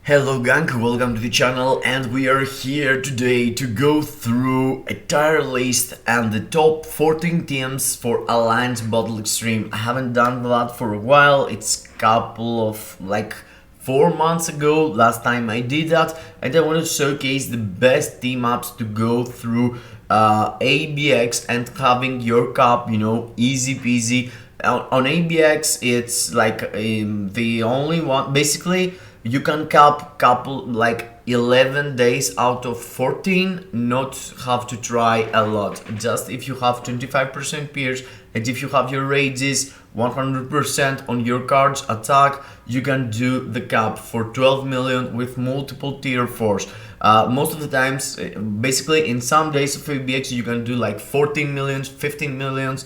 Hello gang, welcome to the channel, and we are here today to go through a tier list and the top 14 teams for Alliance Battle Extreme. I haven't done that for a while. It's a couple of 4 months ago last time I did that, and I want to showcase the best team ups to go through ABX and having your cup, easy peasy. On ABX it's the only one. Basically you can cap couple 11 days out of 14, not have to try a lot. Just if you have 25% pierce and if you have your rages 100% on your cards attack, you can do the cap for 12 million with multiple tier 4s. Most of the times, basically in some days of ABX you can do 14 millions, 15 millions.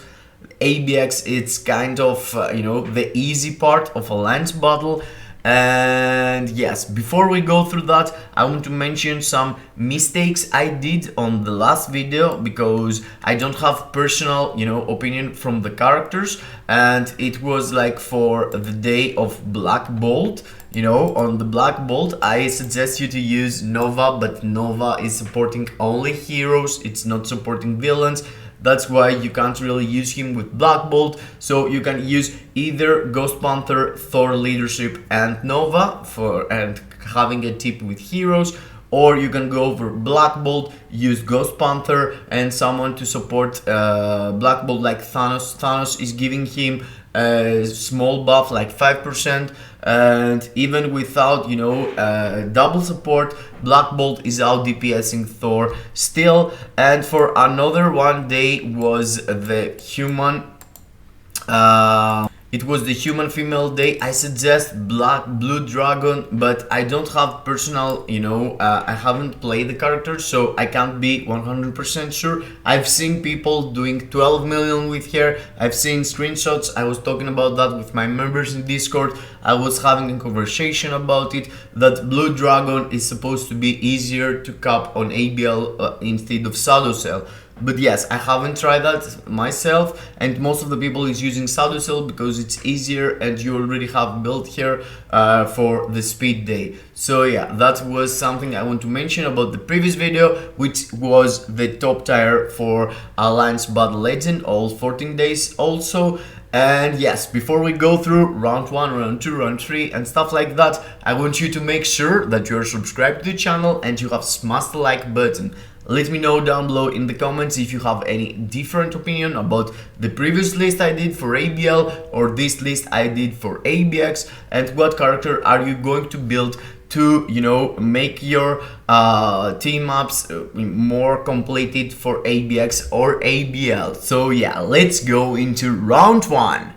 ABX it's kind of the easy part of Alliance battle. And yes, before we go through that, I want to mention some mistakes I did on the last video, because I don't have personal opinion from the characters, and it was for the day of Black Bolt. On the Black Bolt I suggest you to use Nova, but Nova is supporting only heroes, it's not supporting villains. That's why you can't really use him with Black Bolt. So you can use either Ghost Panther, Thor Leadership and Nova and having a tip with heroes, or you can go over Black Bolt, use Ghost Panther and someone to support Black Bolt like Thanos. Thanos is giving him a small buff 5%, and even without double support, Black Bolt is out DPSing Thor still. And for another one day was the human it was the human female day. I suggest Blue Dragon, but I don't have personal, I haven't played the character, so I can't be 100% sure. I've seen people doing 12 million with her. I've seen screenshots. I was talking about that with my members in Discord. I was having a conversation about it, that Blue Dragon is supposed to be easier to cap on ABL instead of Shadow Cell. But yes, I haven't tried that myself, and most of the people is using Shadow Cell because it's easier and you already have built here for the speed day. So yeah, that was something I want to mention about the previous video, which was the top tier for Alliance Battle Legend, all 14 days also. And yes, before we go through round 1, round 2, round 3 and stuff like that, I want you to make sure that you're subscribed to the channel and you have smashed the like button. Let me know down below in the comments if you have any different opinion about the previous list I did for ABL or this list I did for ABX, and what character are you going to build to make your team ups more completed for ABX or ABL. So yeah, let's go into round 1.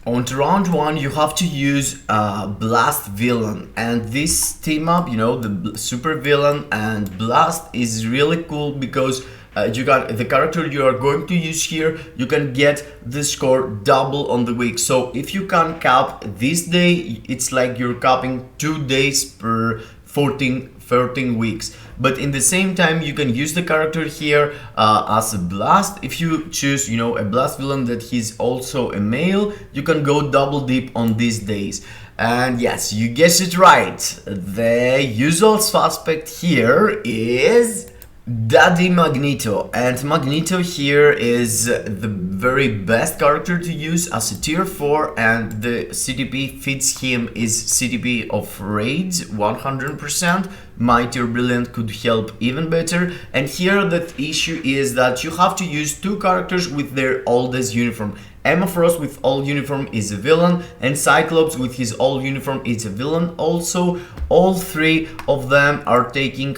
On to round 1, you have to use Blast Villain, and this team up, the Super Villain and Blast is really cool because you got the character you are going to use here, you can get the score double on the week. So if you can cap this day, it's like you're capping 2 days per 13 weeks. But in the same time, you can use the character here as a Blast. If you choose a Blast Villain that he's also a male, you can go double dip on these days. And yes, you guessed it right, the usual suspect here is Daddy Magneto, and Magneto here is the very best character to use as a tier 4, and the CTP fits him is CTP of Rage 100%. Mighty or Brilliant could help even better. And here the issue is that you have to use 2 characters with their oldest uniform. Emma Frost with old uniform is a villain, and Cyclops with his old uniform is a villain also. All 3 of them are taking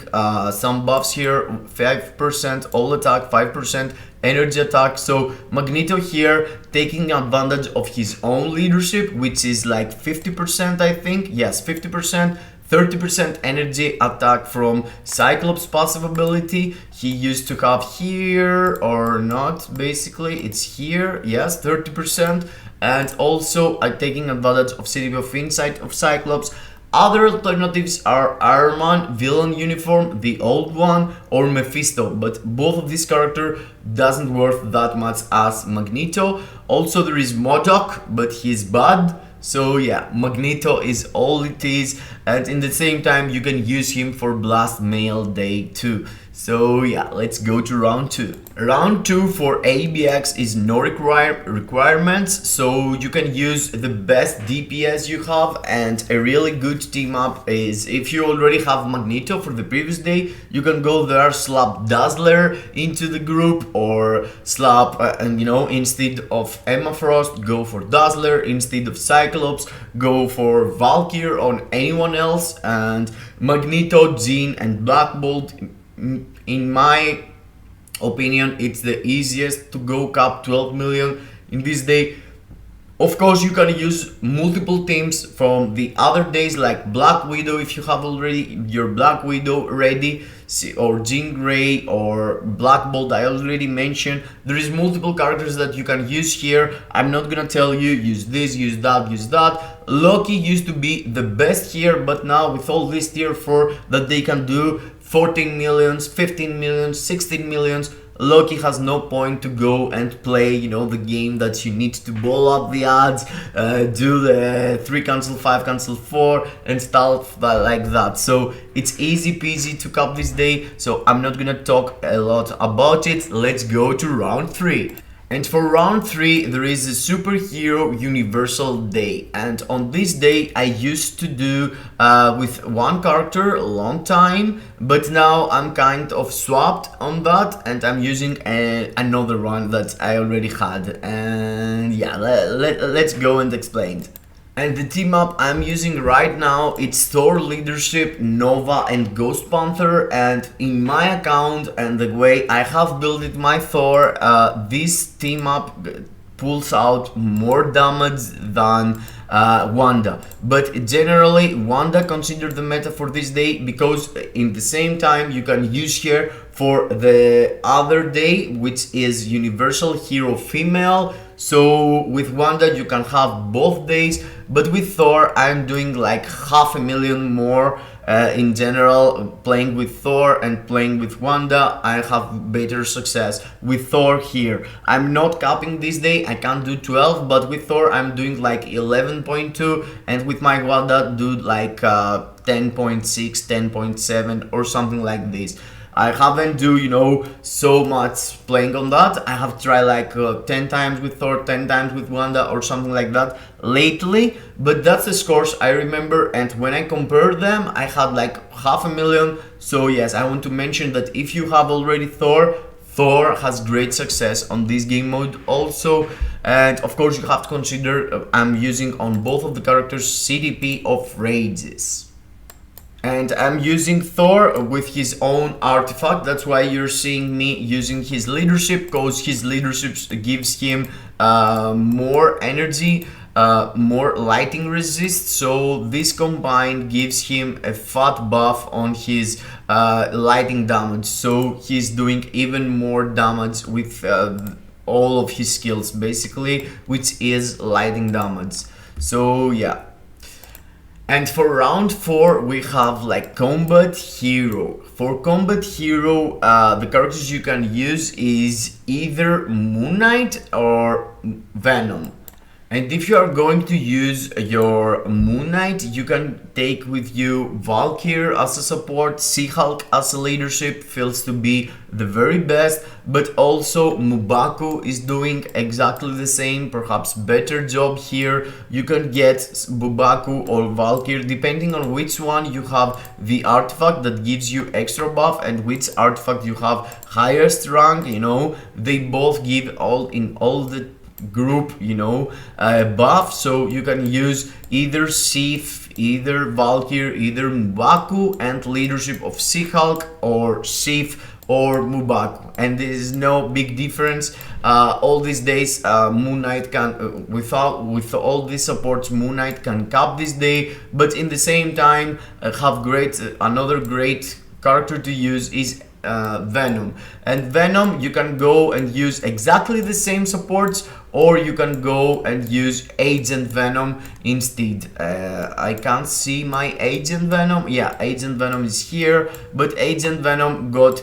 some buffs here, 5% all attack, 5% energy attack. So Magneto here taking advantage of his own leadership, which is 50% I think, yes, 50%. 30% energy attack from Cyclops passive ability. He used to have here or not, basically it's here, yes, 30%. And also taking advantage of CTP of Insight of Cyclops. Other alternatives are Iron Man, villain uniform, the old one, or Mephisto, but both of these characters doesn't worth that much as Magneto. Also there is MODOK, but he's bad. So yeah, Magneto is all it is, and in the same time you can use him for Blast Mail Day too. So yeah, let's go to round 2. Round 2 for ABX is no requirements, so you can use the best DPS you have, and a really good team up is if you already have Magneto for the previous day, you can go there, slap Dazzler into the group, or slap and instead of Emma Frost, go for Dazzler, instead of Cyclops, go for Valkyrie on anyone else, and Magneto, Jean and Black Bolt. In my opinion, it's the easiest to go cap 12 million in this day. Of course, you can use multiple teams from the other days, like Black Widow if you have already your Black Widow ready, or Jean Grey or Black Bolt. I already mentioned there is multiple characters that you can use here. I'm not gonna tell you use this, use that, use that. Loki used to be the best here, but now with all this tier 4 that they can do 14 millions, 15 millions, 16 millions, Loki has no point to go and play, the game that you need to ball up the odds, do the 3 cancel 5 cancel 4 and stuff like that. So it's easy peasy to cap this day, so I'm not gonna talk a lot about it. Let's go to round 3. And for round 3, there is a superhero universal day, and on this day I used to do with one character a long time, but now I'm kind of swapped on that and I'm using another one that I already had, and yeah, let's go and explain. And the team up I'm using right now, it's Thor Leadership, Nova and Ghost Panther, and in my account and the way I have built it my Thor, this team up pulls out more damage than Wanda, but generally Wanda considered the meta for this day, because in the same time you can use her for the other day, which is Universal Hero Female. So with Wanda you can have both days, but with Thor I'm doing like 500,000 more. In general, playing with Thor and playing with Wanda, I have better success with Thor here. I'm not capping this day, I can't do 12, but with Thor I'm doing like 11.2, and with my Wanda do like 10.6, 10.7 or something like this. I haven't do so much playing on that. I have tried like 10 times with Thor, 10 times with Wanda or something like that lately, but that's the scores I remember, and when I compare them I had like 500,000. So yes, I want to mention that if you have already Thor has great success on this game mode also, and of course you have to consider I'm using on both of the characters CDP of Rages. And I'm using Thor with his own artifact, that's why you're seeing me using his leadership, because his leadership gives him more energy, more lighting resist, so this combined gives him a fat buff on his lighting damage, so he's doing even more damage with all of his skills basically, which is lighting damage. So yeah. And for round 4 we have like Combat Hero. For Combat Hero, the characters you can use is either Moon Knight or Venom. And if you are going to use your Moon Knight, you can take with you Valkyrie as a support, She-Hulk as a leadership, feels to be the very best, but also M'Baku is doing exactly the same, perhaps better job here. You can get M'Baku or Valkyrie depending on which one you have the artifact that gives you extra buff and which artifact you have highest rank, they both give all the group buff, so you can use either Sif, either Valkyrie, either M'Baku, and leadership of She-Hulk or Sif or M'Baku, and there is no big difference. All these days Moon Knight can with all these supports Moon Knight can cap this day, but in the same time have another great character to use is Venom. And Venom you can go and use exactly the same supports, or you can go and use Agent Venom instead. I can't see my Agent Venom. Yeah, Agent Venom is here, but Agent Venom got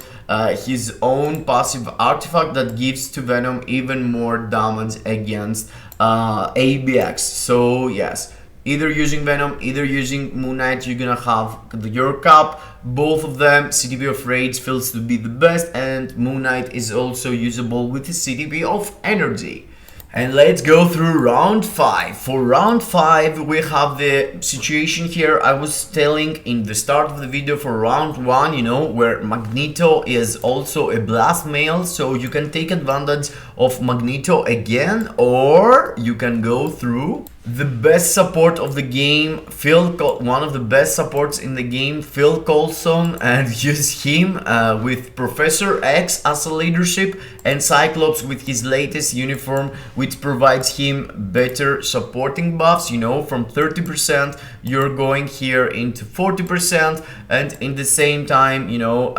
his own passive artifact that gives to Venom even more damage against ABX. So yes, either using Venom, either using Moon Knight, you're gonna have your cap. Both of them, CTB of Rage feels to be the best, and Moon Knight is also usable with the CTB of Energy. And let's go through round 5. For round 5, we have the situation here I was telling in the start of the video for round 1, you know, where Magneto is also a blast mail, so you can take advantage of Magneto again, or you can go through the best support of the game, one of the best supports in the game, Phil Coulson, and use him with Professor X as a leadership and Cyclops with his latest uniform, which provides him better supporting buffs. You know, from 30% you're going here into 40%, and in the same time, you know,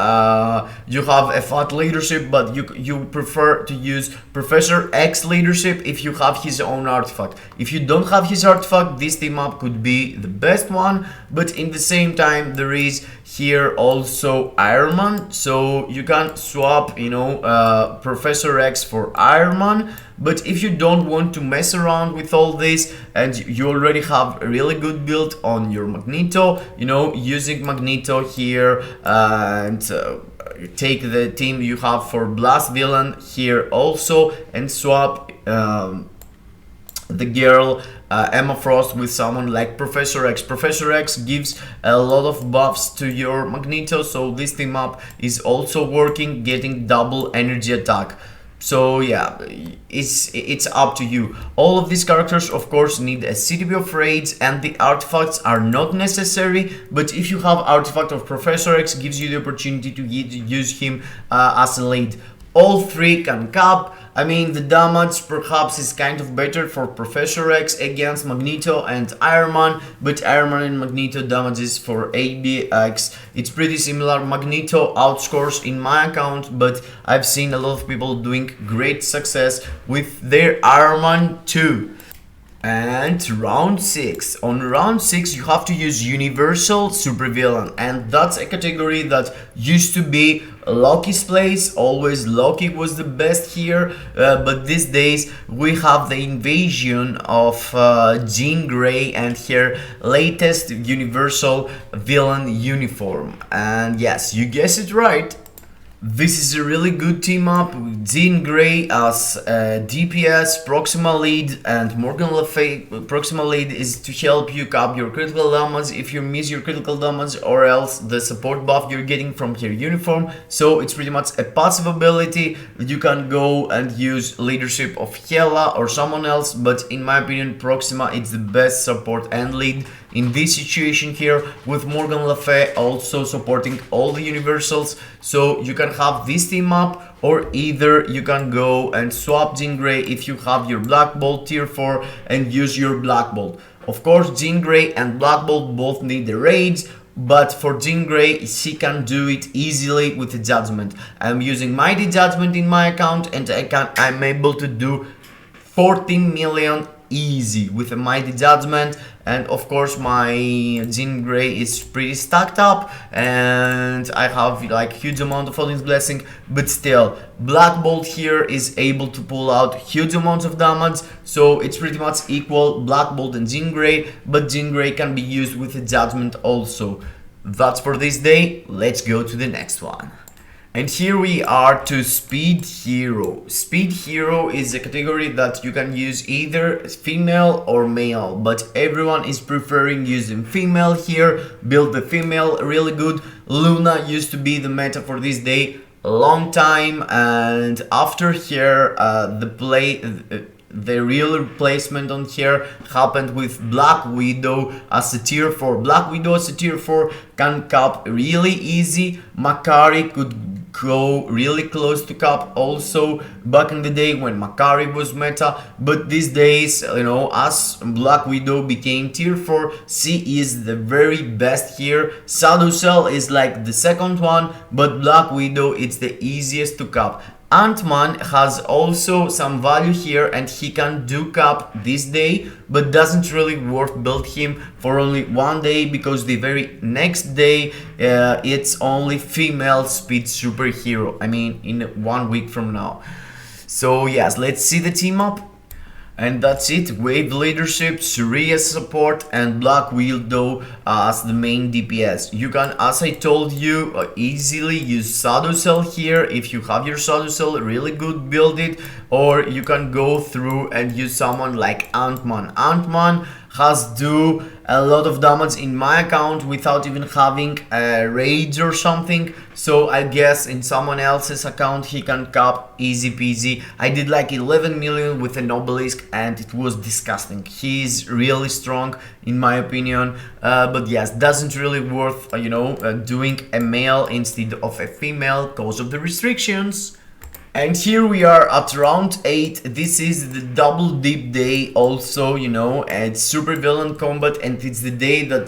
you have a fat leadership, but you prefer to use Professor X leadership if you have his own artifact. If you don't have his artifact, this team up could be the best one, but in the same time there is here also Iron Man, so you can swap, you know, Professor X for Iron Man. But if you don't want to mess around with all this and you already have a really good build on your Magneto, you know, using Magneto here and take the team you have for Blast Villain here also and swap the girl Emma Frost with someone like Professor X. Professor X gives a lot of buffs to your Magneto, so this team up is also working, getting double energy attack. So yeah, it's up to you. All of these characters of course need a CTB of Rage, and the artifacts are not necessary, but if you have artifact of Professor X, gives you the opportunity to use him as a lead. All three can cap. I mean, the damage perhaps is kind of better for Professor X against Magneto and Iron Man, but Iron Man and Magneto damages for ABX, it's pretty similar. Magneto outscores in my account, but I've seen a lot of people doing great success with their Iron Man too. And round 6. On round 6 you have to use Universal Supervillain, and that's a category that used to be Loki's place. Always Loki was the best here, but these days we have the invasion of Jean Grey and her latest Universal Villain uniform. And yes, you guessed it right. This is a really good team up with Jean Grey as DPS, Proximal Lead, and Morgan Le Fay. Proximal Lead is to help you cap your critical damage if you miss your critical damage, or else the support buff you're getting from her uniform. So it's pretty much a passive ability that you can go and use leadership of Hela or someone else, but in my opinion Proxima is the best support and lead in this situation here, with Morgan Le Fay also supporting all the universals. So you can have this team up, or either you can go and swap Jean Grey if you have your Black Bolt tier 4 and use your Black Bolt. Of course Jean Grey and Black Bolt both need the rage, but for Jean Grey she can do it easily with the Judgment. I'm using Mighty Judgment in my account, and I'm able to do 14 million easy with a Mighty Judgment. And of course my Jean Grey is pretty stacked up, and I have like huge amount of Odin's Blessing, but still Black Bolt here is able to pull out huge amounts of damage, so it's pretty much equal Black Bolt and Jean Grey, but Jean Grey can be used with a Judgment also. That's for this day. Let's go to the next one. And here we are to Speed Hero. Speed Hero is a category that you can use either female or male, but everyone is preferring using female here. Build the female really good. Luna used to be the meta for this day a long time, and after here the real replacement on here happened with Black Widow as a tier 4. Black Widow as a tier 4 can cap really easy. Makari could go really close to cap also back in the day when Makari was meta, but these days, you know, as Black Widow became tier 4, she is the very best here. Shadow Cell is like the second one, but Black Widow it's the easiest to cap. Ant-Man has also some value here, and he can do cap this day, but doesn't really worth build him for only one day, because the very next next day it's only female speed superhero. I mean, in 1 week from now. So yes, let's see the team up. And that's it. Wave leadership, Suri as support, and Black Widow as the main DPS. You can, as I told you, easily use Shadow Cell here. If you have your Shadow Cell, really good, build it. Or you can go through and use someone like Ant-Man. Ant-Man has do a lot of damage in my account without even having a rage or something. So I guess in someone else's account he can cap easy peasy. I did like 11 million with an obelisk and it was disgusting. He's really strong in my opinion, but yes, doesn't really worth doing a male instead of a female because of the restrictions. And here we are at round 8. This is the double dip day also, it's super villain combat and it's the day that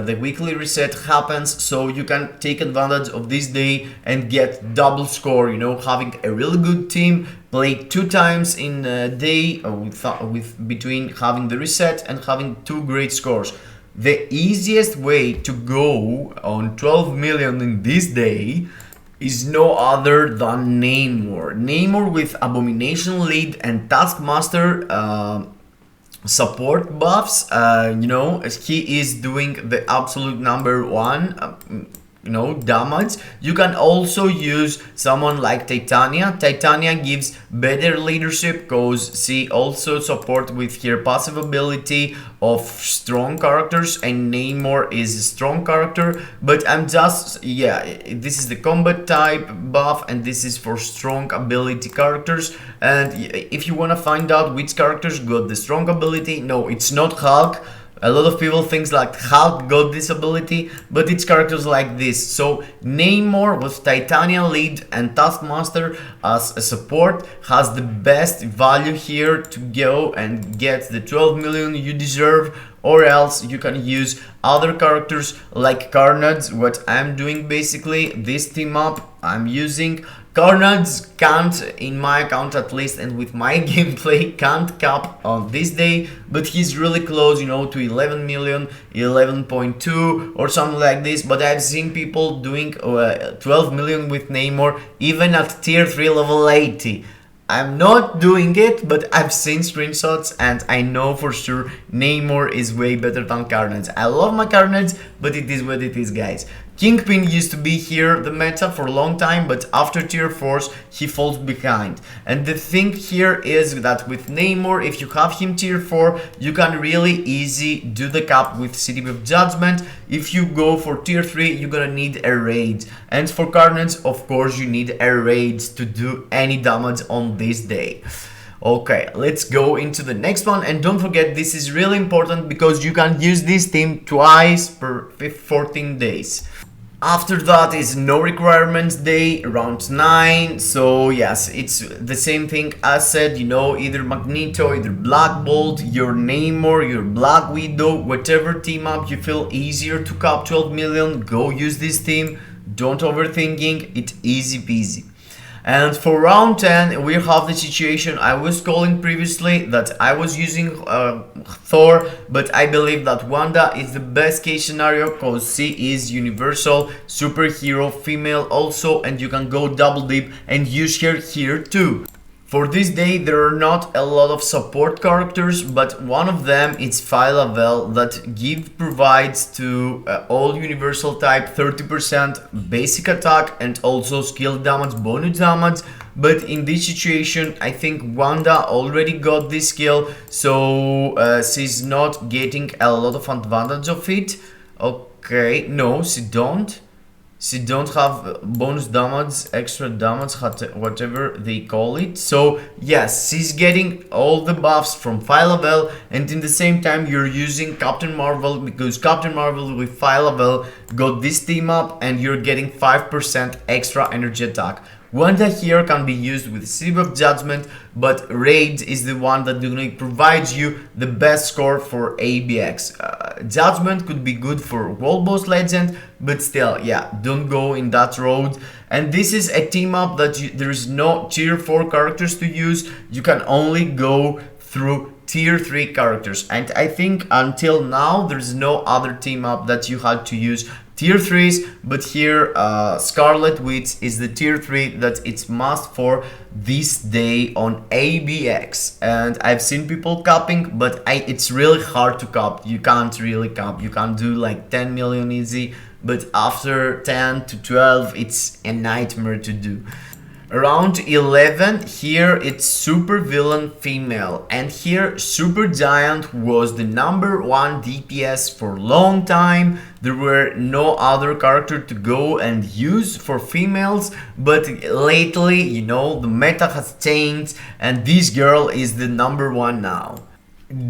the weekly reset happens, so you can take advantage of this day and get double score, having a really good team, play 2 times in a day with between having the reset and having 2 great scores. The easiest way to go on 12 million in this day is no other than Namor. Namor with Abomination lead and Taskmaster support buffs. He is doing the absolute #1 damage. You can also use someone like Titania. Titania gives better leadership because she also support with her passive ability of strong characters, and Namor is a strong character, but I'm just, this is the combat type buff and this is for strong ability characters. And if you want to find out which characters got the strong ability, no, it's not Hulk. A lot of people think like Hulk got this ability, but it's characters like this. So Namor with Titania lead and Taskmaster as a support has the best value here to go and get the 12 million you deserve, or else you can use other characters like Carnage. What I'm doing basically, this team up I'm using. Carnage can't, in my account at least, and with my gameplay, can't cap on this day, but he's really close, to 11 million, 11.2 or something like this. But I've seen people doing 12 million with Namor, even at tier 3 level 80. I'm not doing it, but I've seen screenshots and I know for sure Namor is way better than Carnage. I love my Carnage, but it is what it is, guys. Kingpin used to be here, the meta, for a long time, but after tier 4s he falls behind. And the thing here is that with Namor, if you have him tier 4, you can really easy do the cap with City of Judgment. If you go for tier 3, you're gonna need a raid. And for Carnage, of course, you need a raid to do any damage on this day. Okay, let's go into the next one, and don't forget, this is really important because you can use this team twice per 14 days. After that is no requirements day, round 9. So yes, it's the same thing as said, either Magneto, either Black Bolt, your Namor, your Black Widow, whatever team up you feel easier to cap 12 million, go use this team. Don't overthinking, it's easy peasy. And for round 10, we have the situation I was calling previously, that I was using Thor, but I believe that Wanda is the best case scenario because she is universal superhero, female also, and you can go double dip and use her here too. For this day, there are not a lot of support characters, but one of them is Phyla-Vell that provides to all universal type 30% basic attack and also skill damage, bonus damage. But in this situation, I think Wanda already got this skill, so she's not getting a lot of advantage of it. Okay, no, she don't. She don't have bonus damage, extra damage, whatever they call it. So yes, she's getting all the buffs from Phyla-Vell, and in the same time you're using Captain Marvel, because Captain Marvel with Phyla-Vell got this team up and you're getting 5% extra energy attack. Wanda here can be used with City of Judgment, but Raid is the one that provides you the best score for ABX. Judgment could be good for World Boss Legend, but still, yeah, don't go in that road. And this is a team up that there is no tier 4 characters to use. You can only go through tier 3 characters, and I think until now there's no other team up that you had to use tier 3s, but here Scarlet Witch is the tier 3 that it's must for this day on ABX. And I've seen people capping, but it's really hard to cap. You can't really cap. You can't do like 10 million easy, but after 10 to 12 it's a nightmare to do. Around 11, here it's super villain female, and here super giant was the #1 DPS for a long time. There were no other character to go and use for females, but lately, you know, the meta has changed and this girl is the #1 now.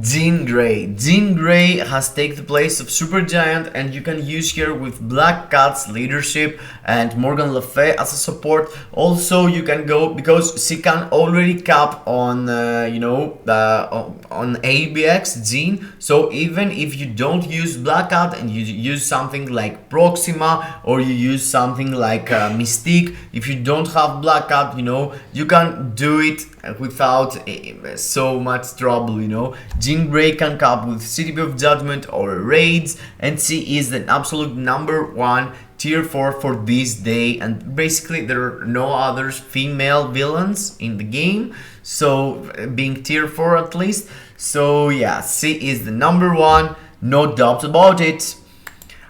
Jean Grey. Jean Grey has taken the place of Supergiant, and you can use her with Black Cat's leadership and Morgan Le Fay as a support. Also, you can go because she can already cap on on ABX Jean. So even if you don't use Black Cat and you use something like Proxima or you use something like Mystique, if you don't have Black Cat, you know, you can do it without so much trouble, you know. Jean Grey can cap with CTP of Judgment or Raids, and she is the absolute #1 tier 4 for this day, and basically there are no other female villains in the game, so being tier 4 at least. So yeah, she is the #1, no doubt about it.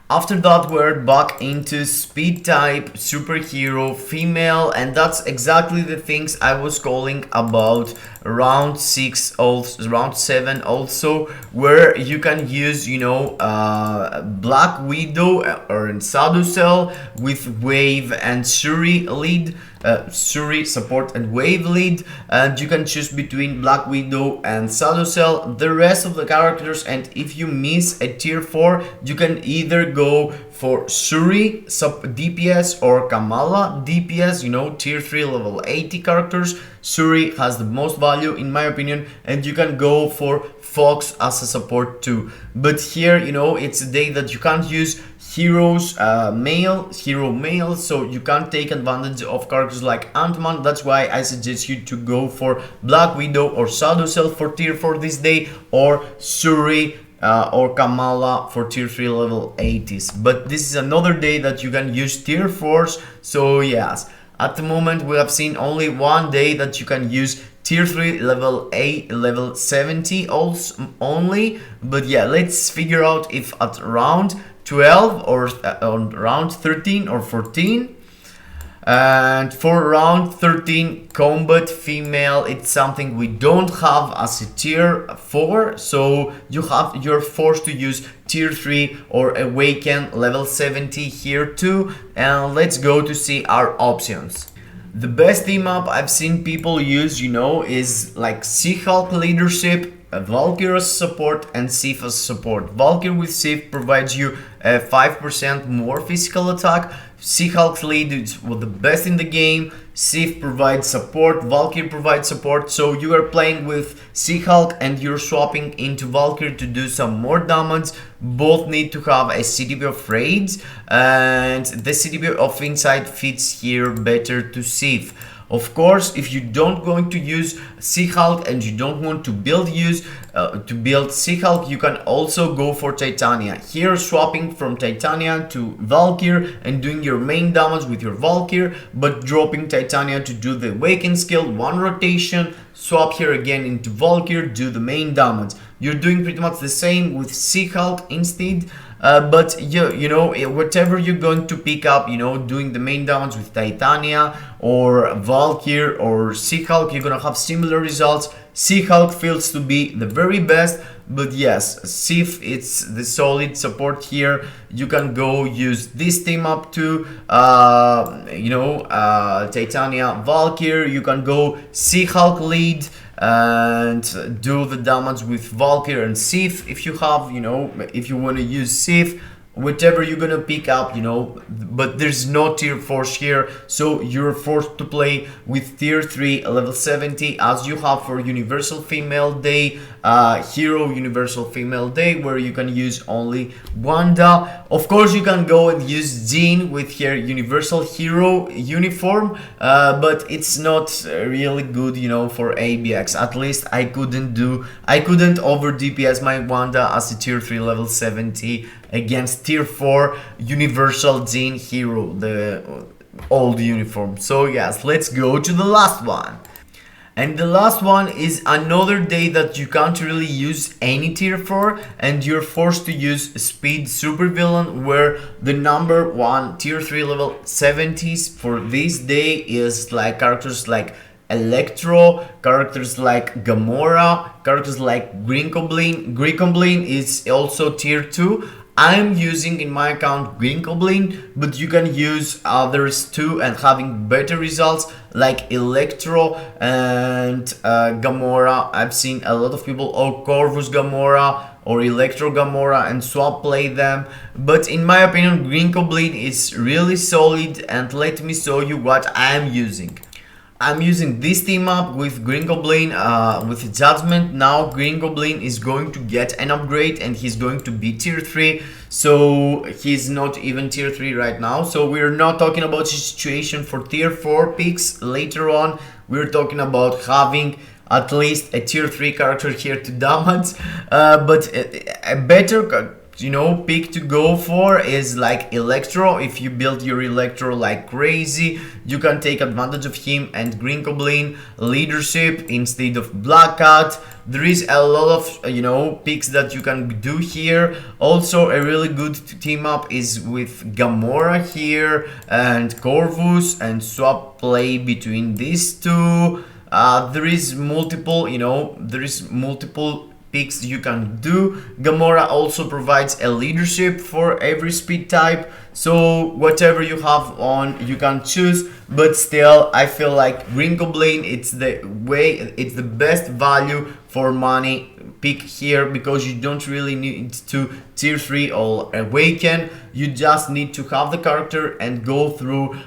After that, we're back into speed type superhero female, and that's exactly the things I was calling about round 6, also round 7 also, where you can use, you know, Black Widow or Shadow Cell with Wave and Shuri lead. Shuri support and Wave lead, and you can choose between Black Widow and Shadow Cell, the rest of the characters. And if you miss a tier 4, you can either go for Shuri sub DPS or Kamala DPS, you know, tier 3 level 80 characters. Shuri has the most value in my opinion, and you can go for Fox as a support too. But here, you know, it's a day that you can't use hero male, so you can't take advantage of characters like Ant-Man. That's why I suggest you to go for Black Widow or Shadow Cell for tier 4 this day, or Shuri or Kamala for tier 3 level 80s. But this is another day that you can use tier 4s. So yes, at the moment we have seen only one day that you can use tier 3 level 8 level 70 also only. But yeah, let's figure out if at round 12 or on round 13 or 14. And for round 13 combat female, it's something we don't have as a tier 4, so you're forced to use tier 3 or awaken level 70 here too. And let's go to see our options. The best team up I've seen people use, you know, is like She-Hulk leadership, Valkyrie as support, and Sif as support. Valkyrie with Sif provides you a 5% more physical attack. She-Hulk's lead is the best in the game. Sif provides support, Valkyrie provides support, so you are playing with She-Hulk and you're swapping into Valkyrie to do some more damage. Both need to have a CTP of Raids, and the CTP of Insight fits here better to Sif. Of course, if you don't going to use She-Hulk and you don't want to build She-Hulk, you can also go for Titania. Here, swapping from Titania to Valkyrie and doing your main damage with your Valkyrie, but dropping Titania to do the Awaken skill, one rotation, swap here again into Valkyrie, do the main damage. You're doing pretty much the same with She-Hulk instead. But you know, whatever you're going to pick up, you know, doing the main damage with Titania or Valkyrie or She-Hulk, you're gonna have similar results. She-Hulk feels to be the very best, but yes, Sif, it's the solid support here. You can go use this team up to, Titania, Valkyrie. You can go She-Hulk lead and do the damage with Valkyrie and Sif if you have, you know, if you want to use Sif, whatever you're gonna pick up, you know. But there's no tier 4 here, so you're forced to play with tier 3 level 70 as you have for Universal Female Day, Hero Universal Female Day, where you can use only Wanda. Of course, you can go and use Jean with her Universal Hero uniform, but it's not really good, you know, for ABX. At least I couldn't over DPS my Wanda as a tier 3 level 70 against tier 4 universal Jin hero, the old uniform. So yes, let's go to the last one. And the last one is another day that you can't really use any tier 4 and you're forced to use speed supervillain, where the number 1 tier 3 level 70s for this day is like characters like Electro, characters like Gamora, characters like Green Goblin. Green Goblin is also tier 2. I'm using in my account Green Goblin, but you can use others too and having better results like Electro and Gamora. I've seen a lot of people, or Corvus Gamora or Electro Gamora, and swap play them. But in my opinion, Green Goblin is really solid, and let me show you what I'm using. I'm using this team up with Green Goblin with Judgment. Now Green Goblin is going to get an upgrade and he's going to be tier 3. So he's not even tier 3 right now. So we're not talking about situation for tier 4 picks later on. We're talking about having at least a tier 3 character here to damage. But a better pick to go for is like Electro. If you build your Electro like crazy, you can take advantage of him and Green Goblin leadership instead of Black Cat. There is a lot of picks that you can do here. Also a really good team up is with Gamora here and Corvus, and swap play between these two. There is multiple picks you can do. Gamora also provides a leadership for every speed type, so whatever you have on you can choose, but still I feel like Green Goblin, it's the best value for money pick here, because you don't really need to tier 3 or awaken. You just need to have the character and go through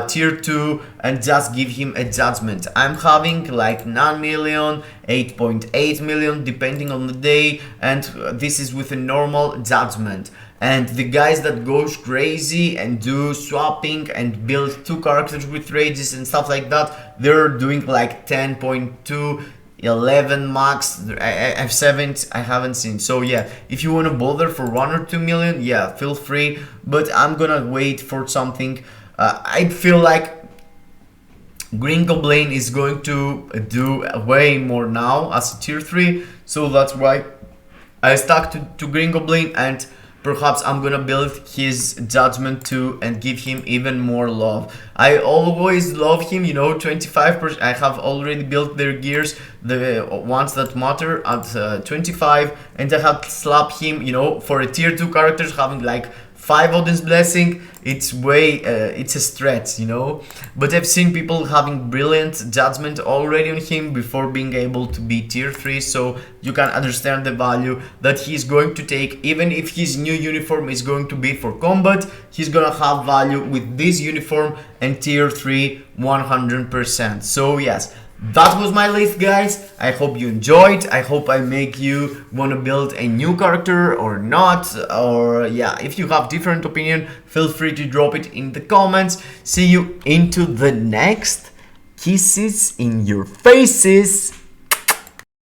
tier 2 and just give him a judgment. I'm having like 9 million, 8.8 million depending on the day, and this is with a normal judgment. And the guys that goes crazy and do swapping and build 2 characters with rages and stuff like that, they're doing like 10.2, 11 max. I haven't seen. So yeah, if you want to bother for 1 or 2 million, yeah, feel free, but I'm gonna wait for something. I feel like Green Goblin is going to do way more now as a tier 3, so that's why I stuck to Green Goblin, and perhaps I'm gonna build his judgment too and give him even more love. I always love him, 25%. I have already built their gears, the ones that matter, at 25, and I have slapped him, for a tier 2 characters having like 5 Odin's Blessing. It's it's a stretch, but I've seen people having brilliant judgment already on him before being able to be tier 3, so you can understand the value that he's going to take. Even if his new uniform is going to be for combat, he's gonna have value with this uniform and tier 3 100%. So yes, that was my list, guys. I hope you enjoyed. I hope I make you want to build a new character or not, or yeah, if you have different opinion, feel free to drop it in the comments. See you into the next. Kisses in your faces.